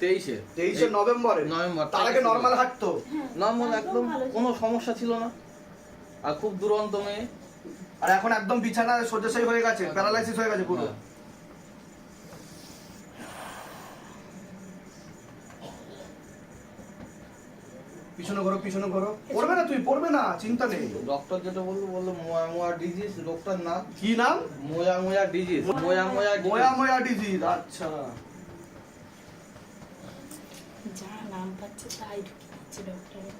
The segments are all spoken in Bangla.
23শে নভেম্বরে। নভেম্বর। তার আগে নর্মাল হাঁটতো? নর্মাল, একদম কোনো সমস্যা ছিল না, আর খুব দুরন্ত মেয়ে। আর এখন একদম বিছানায় শয্যাশায়ী হয়ে গেছে, প্যারালাইসিস হয়ে গেছে পুরো। হ্যাঁ। পিছনে ঘোরো, পিছনে ঘোরো। পড়বে না, তুই পড়বে না, চিন্তা নেই। ডক্টর যেটা বললো মোয়া ডিজিজ, রোগটার নাম কি নাম? মোয়া ডিজিজ। মোয়া ডিজিজ। আচ্ছা, যা নাম পাচ্ছে তাই ঢুকে দিচ্ছে ডক্টরে।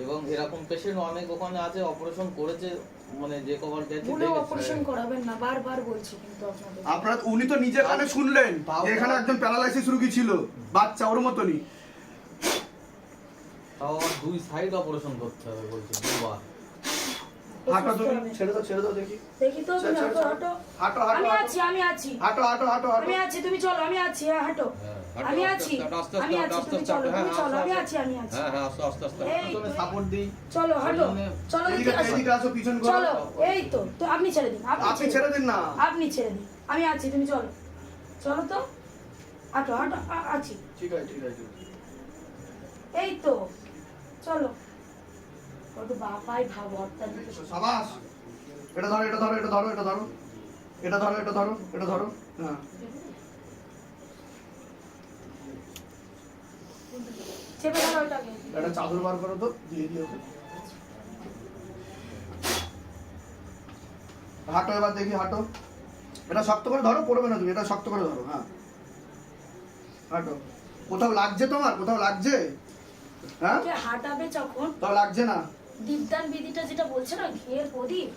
এবং এরকম পেশেন্ট অনেক ওখানে আছে, অপারেশন করেছে, মানে যে কভার গেছে ভুলেও অপারেশন করাবেন না, বারবার বলছি কিন্তু আপনাদের। আপনারা উনি তো নিজে কানে শুনলেন যে এখানে একজন প্যারালাইসিস রোগী ছিল, বাচ্চা ওর মতনই। তাও আবার 2 সাইড অপারেশন করতে হবে বলছে, দুবার। হাঁটো তুমি, ছেড়ে দাও দেখি। দেখি তো, তুমি হাঁটো হাঁটো। হাঁটো আমি আছি, আমি আছি, হাঁটো হাঁটো হাঁটো আমি আছি, তুমি চলো, আমি আছি। হ্যাঁ হাঁটো, আমি আছি, আমি আছি, তুমি চলো, তুমি চলো, আমি আছি, আমি আছি। এই তো, তুমি সাপোর্ট দিই। চলো হাঁটো, চলো এদিকে দেখি আসো। এদিকে আসো, পিছন ঘোরো। চলো, এই তো, তো আপনি ছেড়ে দিন, আপনি ছেড়ে দিন না। আপনি ছেড়ে দিন, আমি আছি, তুমি চলো, চলো তো, হাঁটো হাঁটো, আছি, ঠিক আছে, ঠিক আছে। এই তো, চলো। কত বাপাই ভাব হত্যা দিতে। সাবাস। এটা ধরো, এটা ধরো, এটা ধরো, এটা ধরো, এটা ধরো, এটা ধরো, এটা ধরো। হ্যাঁ, চেপে ধরো ওইটাকে। একটা চাদর বার করো তো, দিয়ে দিও। হাঁটো এবার দেখি, হাঁটো। এটা শক্ত করে ধরো, পড়বে না তুমি, এটা শক্ত করে ধরো। হ্যাঁ, হাঁটো। কোথাও লাগছে তোমার? কোথাও লাগছে? হ্যাঁ, ওকে হাঁটাবে যখন, কোথাও লাগছে না? দীপদান বিধিটা যেটা বলছে না, ঘিয়ের প্রদীপ,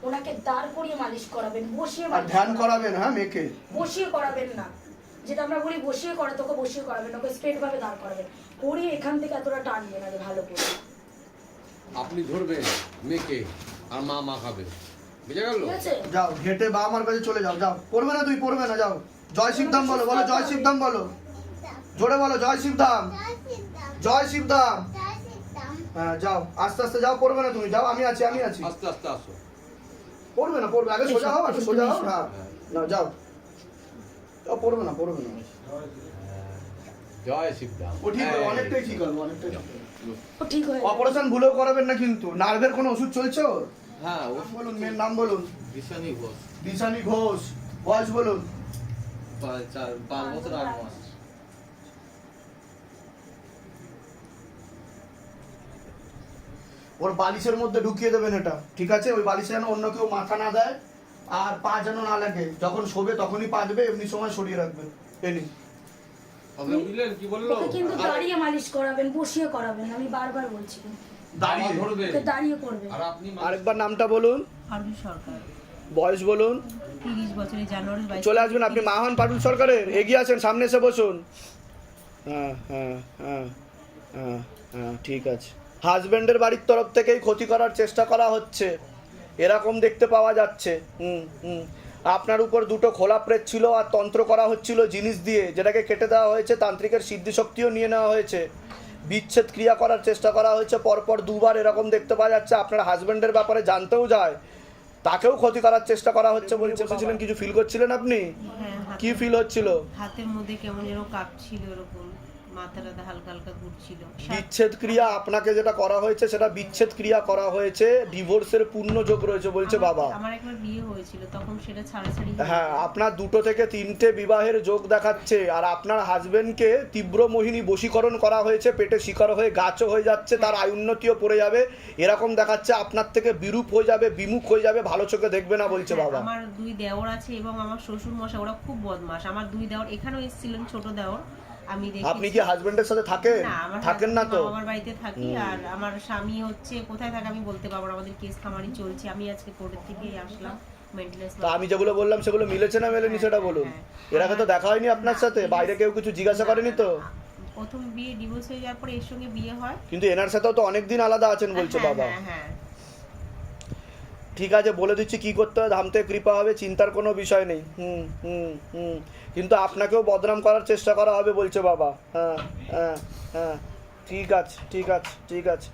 ওনাকে দাঁড় করিয়ে মালিশ করাবেন, বসিয়ে আর মালিশ ধ্যান করাবেন। করাবেন। হ্যাঁ, মেয়েকে বসিয়ে করাবেন না, যেটা আমরা বলি বসিয়ে করে, তোকে বসিয়ে করাবেন, ওকে স্ট্রেট ভাবে দাঁড় করাবেন, করিয়ে এখান থেকে এতটা টানবেন আগে ভালো করে। আপনি ধরবেন মেয়েকে আর মা মাখাবে, বুঝে গেল? ঠিক আছে? যাও, ঘেটে বা আমার কাছে চলে যাও, যাও। পড়বে না, তুই পড়বে না, যাও। জয় শিবধাম বলো, বলো জয় শিবধাম বলো, জোরে বলো জয় শিবধাম, জয় শিবধাম। হ্যাঁ, যাও, আস্তে আস্তে যাও, পড়বে না তুমি, যাও, আমি আছি, আমি আছি। আস্তে আস্তে আসো। পড়বে না, পড়বে, আগে সোজা হও, আগে সোজা হও। হ্যাঁ, না, যাও, যাও, পড়বে না, পড়বে না। জয় শিবধাম। ও ঠিক হবে, অনেকটাই ঠিক হবে, অনেকটাই ঠিক হবে। ও ঠিক হয়ে যাবে। অপারেশন ভুলেও করাবেন না কিন্তু। নার্ভের কোনো ওষুধ চলছে ওর? হ্যাঁ, ও নাম বলুন, মেয়ের নাম বলুন। ভীষণই ঘোষ, দিশানি ঘোষ। বয়স বলুন। 5 বছর 8 মাস। ওর বালিশের মধ্যে ঢুকিয়ে দেবেন এটা, ঠিক আছে? ওই বালিশে যেন অন্য কেউ মাথা না দেয়, আর পা যেন না লাগে। যখন শোবে তখনই পা দেবে, এমনি সময় সরিয়ে রাখবেন। এনি কথা বুঝলেন কি বললো? ওকে কিন্তু দাঁড়িয়ে মালিশ করাবেন, বসিয়ে করাবেন, আমি বারবার বলছি কিন্তু। দাঁড়িয়ে ধরবেন ওকে দাঁড়িয়ে করবেন। আর আপনি আরেকবার নামটা বলুন, পারুল সরকার, বয়স বলুন। 30 বছরের জানুয়ারি 22। চলে আসবেন, আপনি মাহান পাটুল সরকারের। এগিয়ে আসেন, সামনে এসে বসুন। হ্যাঁ হ্যাঁ হ্যাঁ হ্যাঁ হ্যাঁ, ঠিক আছে। হাজবেন্ডের বাড়ির তরফ থেকেই ক্ষতি করার চেষ্টা করা হচ্ছে, এরকম দেখতে পাওয়া যাচ্ছে। আপনার উপর 2টো খোলা প্রেত ছিল, আর তন্ত্র করা হচ্ছিল জিনিস দিয়ে, যেটাকে কেটে দেওয়া হয়েছে, তান্ত্রিকের সিদ্ধিশক্তিও নিয়ে নেওয়া হয়েছে, বিচ্ছেদ ক্রিয়া করার চেষ্টা করা হয়েছে পরপর 2বার, এরকম দেখতে পাওয়া যাচ্ছে। আপনার হাজবেন্ডের ব্যাপারে জানতেও যায়, তাকেও ক্ষতি করার চেষ্টা করা হচ্ছে বলছে। বসেছিলেন, কিছু ফিল করছিলেন আপনি? হ্যাঁ, কি ফিল হচ্ছিল? হাতের মধ্যে কেমন যেন কাঁপছিল, এরকম মাথাটা হালকা হালকা ঘুরছিল। বিচ্ছেদ ক্রিয়া আপনাকে যেটা করা হয়েছে, সেটা বিচ্ছেদ ক্রিয়া করা হয়েছে, ডিভোর্সের পূর্ণ যোগ রয়েছে বলছে বাবা। আমার একবার বিয়ে হয়েছিল, তখন সেটা ছাড়াছাড়ি। হ্যাঁ, আপনার 2 থেকে 3টে বিবাহের যোগ দেখাচ্ছে, আর আপনার হাজবেন্ডকে তীব্র মোহিনী বশীকরণ করা হয়েছে, পেটে শিকার হয়ে গাছও হয়ে যাচ্ছে, তার আয়ুন্নতিও পড়ে যাবে, এরকম দেখাচ্ছে। আপনার থেকে বিরূপ হয়ে যাবে, বিমুখ হয়ে যাবে, ভালো চোখে দেখবে না বলছে বাবা। আমার 2 দেওর আছে এবং আমার শ্বশুর মশাই, ওরা খুব বদমাশ। আমার 2 দেওর এখানেও এসেছিলেন, ছোট দেওর। আমি দেখি। আপনি কি হাজবেন্ডের সাথে থাকেন? না, আমার থাকেন না তো? আমার বাড়িতে থাকি, আর আমার স্বামী হচ্ছে কোথায় থাকে আমি বলতে পারবো না, আমাদের কেস খামারি চলছে। আমি আজকে কোর্টের থেকে আসলাম, মেইনটেনেন্স। তা আমি যেগুলো বললাম সেগুলো মিলেছে না মেলেনি সেটা বলুন। এর আগে তো দেখা হয়নি আপনার সাথে, বাইরে কেউ কিছু জিজ্ঞাসা করেনি তো? প্রথম বিয়ে ডিভোর্স হয়ে যাওয়ার পরে এর সঙ্গে বিয়ে হয়। কিন্তু এনার সাথেও তো অনেকদিন আলাদা আছেন বলছে হ্যাঁ, বাবা। হ্যাঁ, হ্যাঁ। ঠিক আছে, বলে দিচ্ছি কি করতে হবে, ধামতে কৃপা হবে, চিন্তার কোনো বিষয় নেই। কিন্তু আপনাকেও বদনাম করার চেষ্টা করা হবে বলছে বাবা। হ্যাঁ হ্যাঁ হ্যাঁ, ঠিক আছে, ঠিক আছে, ঠিক আছে।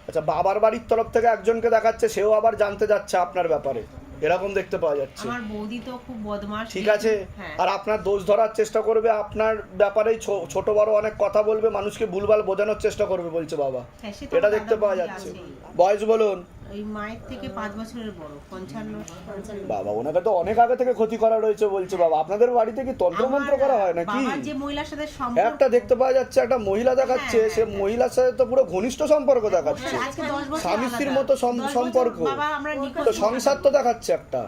আচ্ছা, বাবার বাড়ির তরফ থেকে একজনকে দেখাচ্ছে, সেও আবার জানতে যাচ্ছে আপনার ব্যাপারে। এরকম দেখতে পাওয়া যাচ্ছে। আমার বৌদি তো খুব বদমাশ। ঠিক আছে, হ্যাঁ। আর আপনার দোষ ধরার চেষ্টা করবে, আপনার ব্যাপারেই ছোট বড় অনেক কথা বলবে, মানুষকে ভুলভাল বোঝানোর চেষ্টা করবে বলছে বাবা। হ্যাঁ, সে তো এটা আমার দেখতে দাদা পাওয়া বৌদি যাচ্ছে। আছেই। বয়স বলুন। ওই মায়ের থেকে 5 বছরের বড়, 55। বাবা ওনাকে তো অনেক আগে থেকে ক্ষতি করা রয়েছে বলছে বাবা। আপনাদের বাড়িতে কি তন্ত্রমন্ত্র করা হয় নাকি? বাবার যে মহিলার সাথে সম্পর্ক, একটা দেখতে পাওয়া যাচ্ছে, একটা মহিলা দেখাচ্ছে, হ্যাঁ, সে মহিলার সাথে তো পুরো ঘনিষ্ঠ সম্পর্ক দেখাচ্ছে, আজকে 10 বছর স্বামী স্ত্রীর আলাদা। মতো 10 বছর সম্পর্ক। বাবা আমরা নিখোঁজ তো সংসার তো দেখাচ্ছে একটা।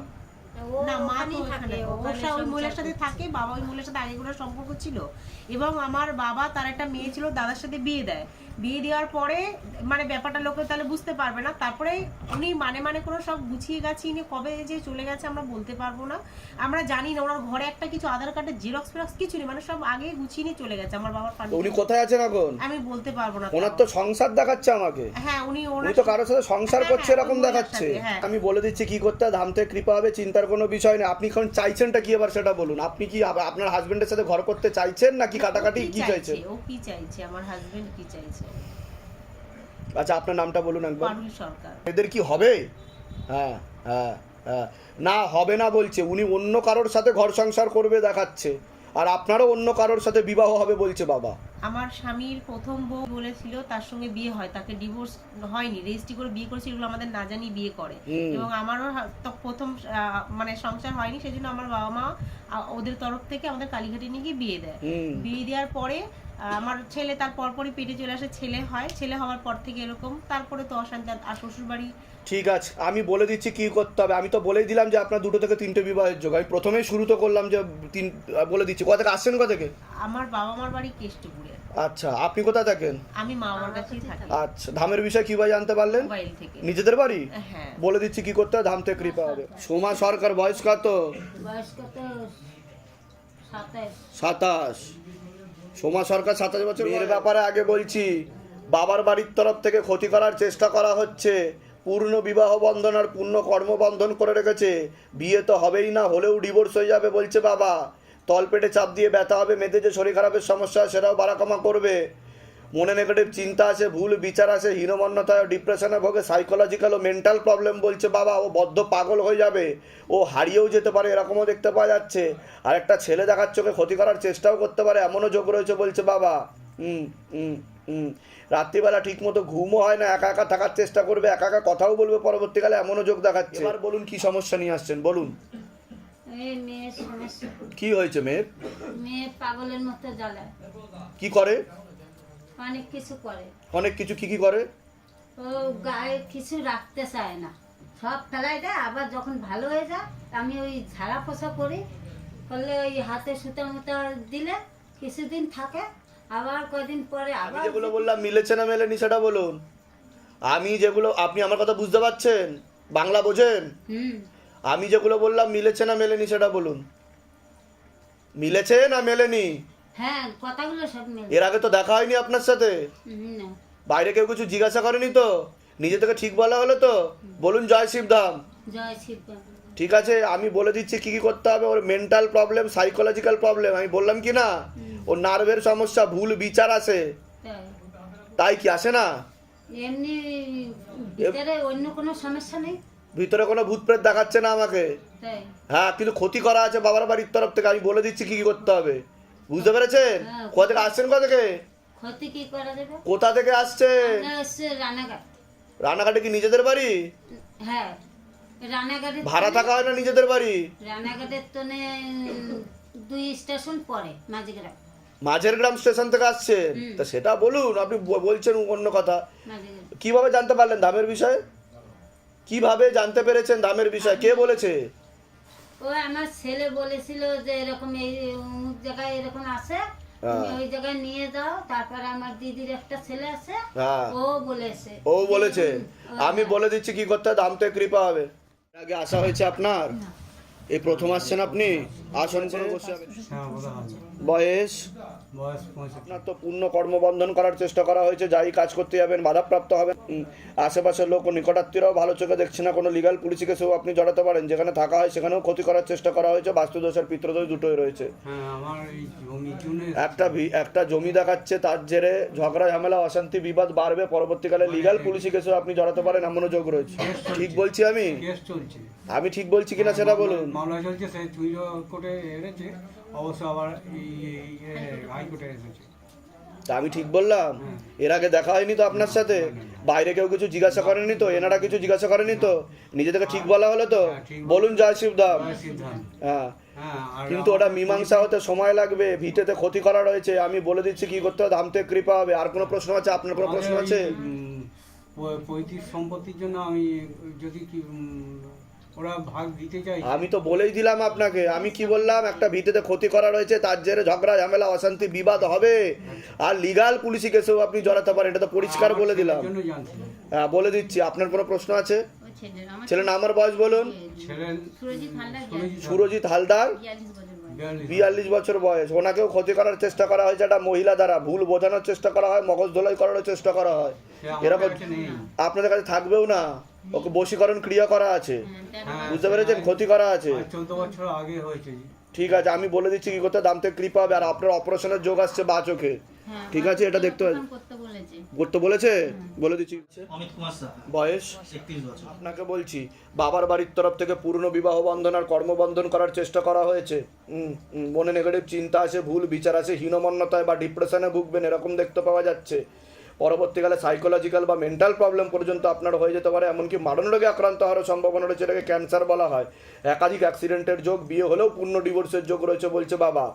না, মা তো ওখানে ওই মহিলার সাথে থাকে, বাবা ওই মহিলার সাথে আগে কোনো সম্পর্ক ছিল, এবং আমার বাবা তার একটা মেয়ে ছিল, দাদার সাথে বিয়ে দেয়। বিয়ে দেওয়ার পরে মানে ব্যাপারটা লোকে তাহলে বুঝতে পারবে না, তারপরে উনি মানে করে সব গুছিয়ে গাছিয়ে নিয়ে কবে যে চলে গেছে আমরা বলতে পারবো না, আমরা জানি না। ওনার ঘরে একটা কিছু আধার কার্ডের জেরক্স ফেরক্স কিছু নেই, মানে সব আগে গুছিয়ে নিয়ে চলে গেছে আমার বাবার তো উনি কোথায় আছেন এখন? আমি বলতে পারবো না। ওনার তো সংসার দেখাচ্ছে আমাকে। হ্যাঁ, উনি তো কারোর সাথে সংসার হ্যাঁ, করছে হ্যাঁ, এরকম ওই মহিলার দেখাচ্ছে। সাথে, হ্যাঁ। আমি বলে দিচ্ছি কি করতে হবে, ধাম থেকে কৃপা হবে, চিন্তার কোনো বিষয় নেই। আপনি এখন চাইছেনটা কি এবার সেটা বলুন। আপনি কি আপনার হাজবেন্ডের সাথে ঘর করতে চাইছেন নাকি কাটাকাটি কি চাইছেন? ও কি চাইছে, আমার হাজবেন্ড কি চাইছে? আচ্ছা আপনার নামটা বলুন একবার। পারুল সরকার। এদের কি হবে? হ্যাঁ হ্যাঁ হ্যাঁ, না হবে না বলছে। উনি অন্য কারোর সাথে ঘর সংসার করবে দেখাচ্ছে, আর আপনারও অন্য কারোর সাথে বিবাহ হবে বলছে বাবা। আমার স্বামীর প্রথম বউ বলেছিল তার সঙ্গে বিয়ে হয়, তাকে ডিভোর্স হয়নি, রেজিস্ট্রি করে বিয়ে করেছিল, এগুলো আমাদের না জানি বিয়ে করে। এবং আমারও তো প্রথম মানে সংসার হয়নি, সেজন্য আমার বাবা মা ওদের তরফ থেকে আমাদের কালীঘাটে নিয়ে গিয়ে বিয়ে দেয়। বিয়ে দেওয়ার পরে আমার ছেলে তার পরপরই পেটে চলে আসে, ছেলে হয়, ছেলে হওয়ার পর থেকে এরকম, তারপরে তো অশান্তি। আর শ্বশুর বাড়ি। ঠিক আছে, আমি বলে দিচ্ছি কি করতে হবে। আমি তো বলেই দিলাম যে আপনার 2 থেকে 3টে বিবাহের যোগ। আমি প্রথমেই শুরু তো করলাম যে বলে দিচ্ছি। কোথা থেকে আসছেন, কোথা থেকে? আমার বাবা মার বাড়ি কেষ্টপুরে। আচ্ছা, আপনি কোথায় থাকেন? আমি মা বাবার কাছেই থাকি। আচ্ছা, ধামের বিষয় কিভাবে জানতে পারলেন? মোবাইল থেকে। নিজেদের বাড়ি? হ্যাঁ। বলে দিচ্ছি কি করতে হবে, ধাম থেকে কৃপা হবে। সোমা সরকার, বয়স কত? বয়স কত? 27। 27। সোমা সরকার 27 বছর। এর ব্যাপারে আগে বলছি, বাবার বাড়ির তরফ থেকে ক্ষতি করার চেষ্টা করা হচ্ছে। পূর্ণ বিবাহ বন্ধন আর পূর্ণ কর্মবন্ধন করে রেখেছে। বিয়ে তো হবেই না, হলেও ডিভোর্স হয়ে যাবে বলছে বাবা। তলপেটে চাপ দিয়ে ব্যথা হবে, মেয়েদের যে শরীর খারাপের সমস্যা সেটাও বাড়াকমা করবে। মনে নেগেটিভ চিন্তা আছে, ভুল বিচার আছে, হীনমন্যতায়, ডিপ্রেশনে ভোগে, সাইকোলজিক্যাল ও মেন্টাল প্রবলেম বলছে বাবা। ও বদ্ধ পাগল হয়ে যাবে, ও হারিয়েও যেতে পারে, এরকমও দেখতে পাওয়া যাচ্ছে। আর একটা ছেলে দেখার চোখে ক্ষতি করার চেষ্টাও করতে পারে, এমনও যোগ রয়েছে বলছে বাবা। রাত্রিবেলা ঠিক মতো ঘুমও হয় না, একা একা থাকার চেষ্টা করবে, একা একা কথাও বলবে পরবর্তীকালে, এমনও যোগ দেখাচ্ছে। এবার বলুন কি সমস্যা নিয়ে আসছেন বলুন। এই মেয়ের সমস্যা। কি হয়েছে মেয়ের? মেয়ে পাগলের মতো জ্বালায়, কি করে? অনেক কিছু করে। অনেক কিছু কি কি করে? ও গায়ে কিছু রাখতে চায় না, সব ফেলাই দেয়। আবার যখন ভালো হয়ে যায়, আমি ওই ঝাড়া পোছা করি, করলে ওই হাতে সুতা মুতা দিলে কিছুদিন থাকে, আবার কয়দিন পরে আমি আবার। যেগুলো বললাম মিলেছে না মেলেনি সেটা বলুন। আমি যেগুলো, আপনি আমার কথা বুঝতে পারছেন? বাংলা বোঝেন? আমি যেগুলো বললাম মিলেছে না মেলেনি সেটা বলুন। মিলেছে না মেলেনি? হ্যাঁ, কথাগুলো সব মেলে। এর আগে তো দেখা হয়নি আপনার সাথে? না। বাইরে কেউ কিছু জিজ্ঞাসা করেনি তো? নিজে থেকে ঠিক বলা হলো তো? বলুন জয় শিবধাম। জয় শিবধাম। ঠিক আছে, আমি বলে দিচ্ছি কি কি করতে হবে। ওর মেন্টাল প্রবলেম, সাইকোলজিক্যাল প্রবলেম, আমি বললাম কি না? ওর নার্ভের সমস্যা, ভুল বিচার আছে। তাই তাই কি আসে না? এমনি ভিতরে অন্য কোনো সমস্যা নেই? ভিতরে কোনো ভূত প্রেত দেখাচ্ছে না আমাকে। তাই হ্যাঁ, কিন্তু ক্ষতি করা আছে বাবার বাড়ির তরফ থেকে। আমি বলে দিচ্ছি কি কি করতে হবে, বুঝতে পেরেছেন? হ্যাঁ। কোথা থেকে আসছেন, কোথা থেকে? ক্ষতি কি করা যাবে? কোথা থেকে আসছেন? আমরা হচ্ছে রানাঘাট। রানাঘাটে কি নিজেদের বাড়ি? হ্যাঁ, রানাঘাটের ভাড়া থাকা হয় না নিজেদের বাড়ি? রানাঘাটের তনে 2 স্টেশন পরে মাঝগ্রাম। মাঝের গ্রাম স্টেশন থেকে আসছেন? তা সেটা বলুন। আপনি বলছেন অন্য কথা। মাঝগ্রাম। কিভাবে জানতে পারলেন ধামের বিষয়ে? কিভাবে জানতে পেরেছেন ধামের বিষয়? কে বলেছে? ও আমার ছেলে বলেছিল যে এরকম এই অমুক জায়গায় এরকম আছে, তুমি ওই জায়গায় নিয়ে যাও। তারপরে আমার দিদির একটা ছেলে আছে, হ্যাঁ, ও বলেছে। ও বলেছে। আমি বলে দিচ্ছি কি করতে হবে, ধাম থেকে কৃপা হবে। এর আগে আসা হয়েছে আপনার? এই প্রথম আসছেন আপনি? আসন করে বসে যাবেন। বয়স? বয়স 65। আপনার তো পূর্ণ কর্মবন্ধন করার চেষ্টা করা হয়েছে, যাই কাজ করতে যাবেন বাধাপ্রাপ্ত হবেন। আশেপাশের লোক ও নিকটাত্মীয়রাও ভালো চোখে দেখছে না, কোনো লিগাল পুলিশি কেসেও আপনি জড়াতে পারেন, যেখানে থাকা হয় সেখানেও ক্ষতি করার চেষ্টা করা হয়েছে, বাস্তুদোষ আর পিতৃদোষ দুটোই রয়েছে। হ্যাঁ, আমার এই জমির জন্য একটা জমি দেখাচ্ছে, তার জেরে ঝগড়া ঝামেলা অশান্তি বিবাদ বাড়বে, পরবর্তীকালে লিগাল পুলিশি কেসেও আপনি জড়াতে পারেন, এমনও যোগ রয়েছে। ঠিক বলছি কেস চলছে, আমি ঠিক বলছি কিনা সেটা বলুন। মামলা চলছে, সেই তুইও কোর্টে এনেছে, অবশ্য আবার হাইকোর্টে এসেছে। তা আমি ঠিক বললাম? এর আগে দেখা হয়নি তো আপনার সাথে? বাইরে কেউ কিছু জিজ্ঞাসা করেনি তো? এনারা কিছু জিজ্ঞাসা করেনি তো? নিজে থেকে ঠিক বলা হলো তো? বলুন জয় শিবধাম। সিদ্ধান্ত। হ্যাঁ, হ্যাঁ, আর কিন্তু ওটা মীমাংসা হতে সময় লাগবে, ভিটেতে ক্ষতি করা রয়েছে। আমি বলে দিচ্ছি কি করতে হবে, ধামতে কৃপা হবে। আর কোনো প্রশ্ন আছে? আপনার কোনো প্রশ্ন আছে? পৈতৃক সম্পত্তির জন্য আমি যদি কি ওরা ভাগ দিতে চাই, আমি তো বলেই দিলাম আপনাকে। আমি কি বললাম? একটা ভিটেতে ক্ষতি করা রয়েছে, তার জেরে ঝগড়া ঝামেলা অশান্তি বিবাদ হবে, আর লিগাল পুলিশি কেসেও আপনি জড়াতে পারেন, এটা তো পরিষ্কার বলে দিলাম। জন্য জানছিলাম। হ্যাঁ, বলে দিচ্ছি। আপনার কোনো প্রশ্ন আছে? ওই ছেলের আমার ছেলের নাম আর বয়স বলুন। ছেলের সুরজিৎ হালদার সুরজিৎ হালদার, 42 বছর বয়স। 42 বছর বয়স। ওনাকেও ক্ষতি করার চেষ্টা করা হয়েছে একটা মহিলা দ্বারা, ভুল বোঝানোর চেষ্টা করা হয়, মগজ ধোলাই করার চেষ্টা করা হয়। সে আমার এরকম কাছে নেই। আপনাদের কাছে থাকবেও না, ওকে বশীকরণ ক্রিয়া করা আছে, হ্যাঁ, বুঝতে পেরেছেন? ক্ষতি করা আছে। আর 14 বছর আগে হয়েছে জি। ঠিক আছে, আমি বলে দিচ্ছি কি করতে, দামতে কৃপা হবে। আর আপনার অপারেশনের যোগ আসছে বা চোখে, হ্যাঁ, ঠিক আছে? এটা দেখতে হবে। অপারেশন করতে বলেছে। করতে বলেছে? বলে দিচ্ছি। অমিত কুমার সাহা, বয়স 31 বছর। আপনাকে বলছি, বাবার বাড়ির তরফ থেকে পূর্ণ বিবাহ বন্ধন আর কর্মবন্ধন করার চেষ্টা করা হয়েছে। মনে নেগেটিভ চিন্তা আছে, ভুল বিচার আছে, হীনমন্যতায় বা ডিপ্রেশনে ভুগবেন এরকম দেখতে পাওয়া যাচ্ছে। পরবর্তীকালে সাইকোলজিক্যাল বা মেন্টাল প্রবলেম পর্যন্ত আপনার হয়ে যেতে পারে, এমনকি মারণ রোগে আক্রান্ত হওয়ার সম্ভাবনা রয়েছে, এটাকে ক্যান্সার বলা হয়। একাধিক অ্যাক্সিডেন্টের যোগ, বিয়ে হলেও পূর্ণ ডিভোর্সের যোগ রয়েছে বলছে বাবা।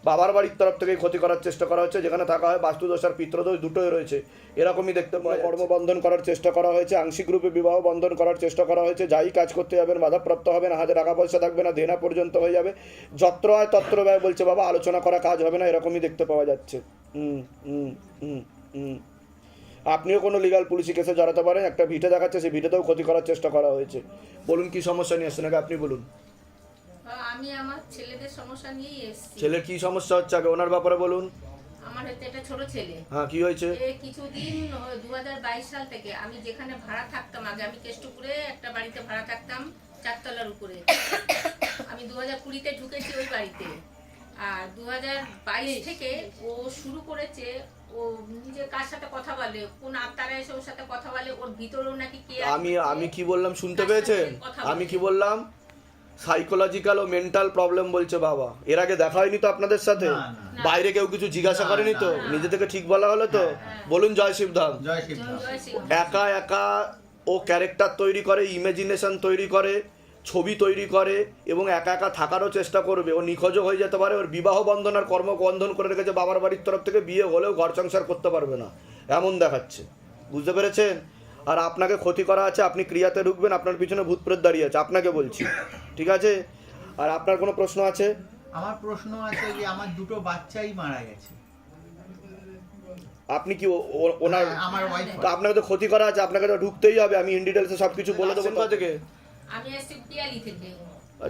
বাবার বাড়ির তরফ থেকে ক্ষতি করার চেষ্টা করা হচ্ছে, যেখানে থাকা হয় বাস্তুদোষ আর পিতৃদোষ দুটোই রয়েছে, এরকমই দেখতে পাওয়া যায়। কর্মবন্ধন করার চেষ্টা করা হয়েছে, আংশিক রূপে বিবাহ বন্ধন করার চেষ্টা করা হয়েছে, যাই কাজ করতে যাবেন বাধাপ্রাপ্ত হবে না, হাতে টাকা পয়সা থাকবে না, দেনা পর্যন্ত হয়ে যাবে, যত্র হয় তত্র ব্যয় বলছে বাবা, আলোচনা করা কাজ হবে না, এরকমই দেখতে পাওয়া যাচ্ছে। আপনিও কোনো লিগাল পুলিশি কেসে জড়াতে পারেন। একটা ভিটে দেখাচ্ছে, সেই ভিটেতেও ক্ষতি করার চেষ্টা করা হয়েছে। বলুন কি সমস্যা নিয়ে আসছেন, আগে আপনি বলুন। আমি আমার ছেলেদের সমস্যা নিয়েই এসেছি। ছেলের কি সমস্যা হচ্ছে আগে ওনার ব্যাপারে বলুন। আমার হচ্ছে একটা ছোট ছেলে। হ্যাঁ, কি হয়েছে? কিছুদিন 2022 সাল থেকে আমি যেখানে ভাড়া থাকতাম, আগে আমি কেষ্টপুরে একটা বাড়িতে ভাড়া থাকতাম 4 তলার উপরে। আমি 2020-তে ঢুকেছি ওই বাড়িতে, আর 2022 থেকে ও শুরু করেছে, ও নিজে কার সাথে কথা বলে, কোন আত্মারা এসে ওর সাথে কথা বলে, ওর ভিতরেও নাকি কে আমি কি বললাম শুনতে পেয়েছেন? আমি কি বললাম? সাইকোলজিক্যাল ও মেন্টাল প্রবলেম বলছে বাবা। এর আগে দেখা হয়নি তো আপনাদের সাথে? বাইরে কেউ কিছু জিজ্ঞাসা করেনি তো? নিজে থেকে ঠিক বলা হলো তো? বলুন জয় শিবধাম। জয় শিব। একা একা ও ক্যারেক্টার তৈরি করে, ইমাজিনেশন তৈরি করে, ছবি তৈরি করে, এবং একা একা থাকারও চেষ্টা করবে। ও নিখোঁজও হয়ে যেতে পারে। ওর বিবাহ বন্ধন আর কর্মবন্ধন করে রেখেছে বাবার বাড়ির তরফ থেকে, বিয়ে হলেও ঘর সংসার করতে পারবে না এমন দেখাচ্ছে, বুঝতে পেরেছেন? আর আপনাকে ক্ষতি করা আছে, আপনি ক্রিয়াতে ঢুকবেন, আপনার পিছনে ভূত প্রেত দাঁড়িয়ে আছে, আপনাকে বলছি, ঠিক আছে? আর আপনার কোনো প্রশ্ন আছে? আমার প্রশ্ন আছে যে আমার দুটো বাচ্চাই মারা গেছে। আপনি কি ওনার? আমার ওয়াইফ। তো আপনাকে তো ক্ষতি করা আছে, আপনাকে তো ঢুকতেই হবে। আমি ইন ডিটেলসে সব কিছু বলে দেবো। কোথা থেকে? আমি এসেছি পিয়ালি থেকে।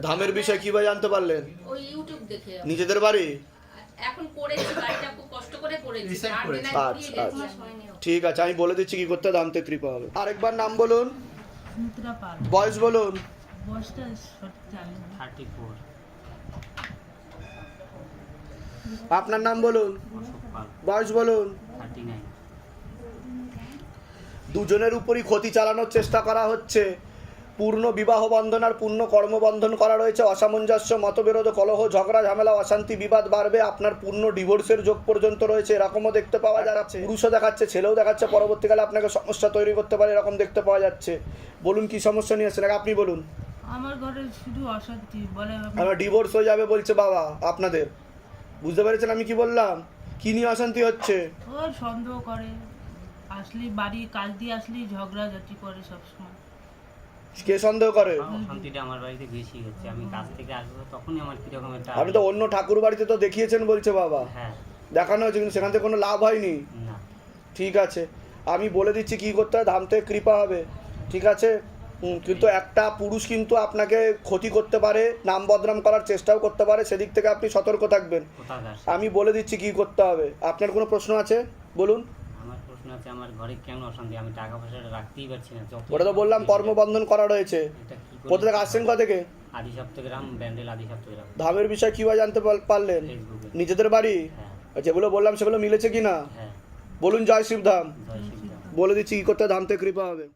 ধামের বিষয় কিভাবে জানতে পারলেন? ওই ইউটিউব দেখে। নিজেদের বাড়ি? এখন করেছি, বাড়িটা খুব কষ্ট করে করেছি। Reset আর করেছি। দিন আগে দিয়ে আচ্ছা, গেছি। ঠিক আছে, আমি বলে দিচ্ছি কি করতে, দামতে কৃপা হবে। আরেকবার নাম বলুন, সুমিত্রা পাল, বয়স বলুন। বয়সটা সঠিক জানি না। 34। আপনার নাম বলুন, বয়স বলুন। 39। দুজনের উপরই ক্ষতি চালানোর চেষ্টা করা হচ্ছে। পূর্ণ বিবাহ বন্ধন আর পূর্ণ কর্মবন্ধন করা রয়েছে। অসামঞ্জস্য, মতবিরোধ, কলহ, ঝগড়া ঝামেলা, অশান্তি বিবাদ বাড়বে। আপনার পূর্ণ ডিভোর্সের যোগ পর্যন্ত রয়েছে, এরকমও দেখতে পাওয়া যাচ্ছে। পুরুষও দেখাচ্ছে, ছেলেও দেখাচ্ছে, পরবর্তীকালে আপনাকে সমস্যা তৈরি করতে পারে, এরকম দেখতে পাওয়া যাচ্ছে। বলুন কি সমস্যা নিয়ে আসছেন, আপনি বলুন। আমার ঘরে শুধু অশান্তি বলে, আমার ডিভোর্স হয়ে যাবে বলছে বাবা আপনাদের, বুঝতে পেরেছেন আমি কি বললাম? কি নিয়ে অশান্তি হচ্ছে? ও সন্দেহ করে, আসলি বাড়ি কাজ দিয়ে আসলি ঝগড়াঝাটি করে সবসময়। কে সন্দেহ করে? অশান্তিটা আমার বাড়িতে বেশি হচ্ছে। আমি কাজ থেকে আসবো তখনই আমার কিরকম একটা। আপনি তো অন্য ঠাকুর বাড়িতে তো দেখিয়েছেন বলছে বাবা। হ্যাঁ। দেখানো হয়েছে, কিন্তু সেখান থেকে কোনো লাভ হয়নি। না। ঠিক আছে, আমি বলে দিচ্ছি কি করতে হয়, ধাম থেকে কৃপা হবে, ঠিক আছে? কিন্তু একটা পুরুষ কিন্তু আপনাকে ক্ষতি করতে পারে, নাম বদনাম করার চেষ্টাও করতে পারে, সেদিক থেকে আপনি সতর্ক থাকবেন। কোথাকার আমি বলে দিচ্ছি কি করতে হবে। আপনার কোনো প্রশ্ন আছে বলুন। আমার প্রশ্ন আছে, আমার ঘরে কেন অশান্তি, আমি টাকা পয়সাটা রাখতেই পারছি না। ওটা তো বললাম কর্মবন্ধন করা রয়েছে। এটা কি করে? কোথা থেকে আসছেন, কোথা থেকে? আদি সপ্তগ্রাম, ব্যান্ডেল আদি সপ্তগ্রাম। ধামের বিষয় কিভাবে জানতে পারলেন? ফেসবুকে। নিজেদের বাড়ি? হ্যাঁ যেগুলো বললাম সেগুলো মিলেছে কিনা হ্যাঁ। বলুন। জয় শিবধাম। জয় শিবধাম। বলে দিচ্ছি কি করতে ধাম থেকে কৃপা হবে।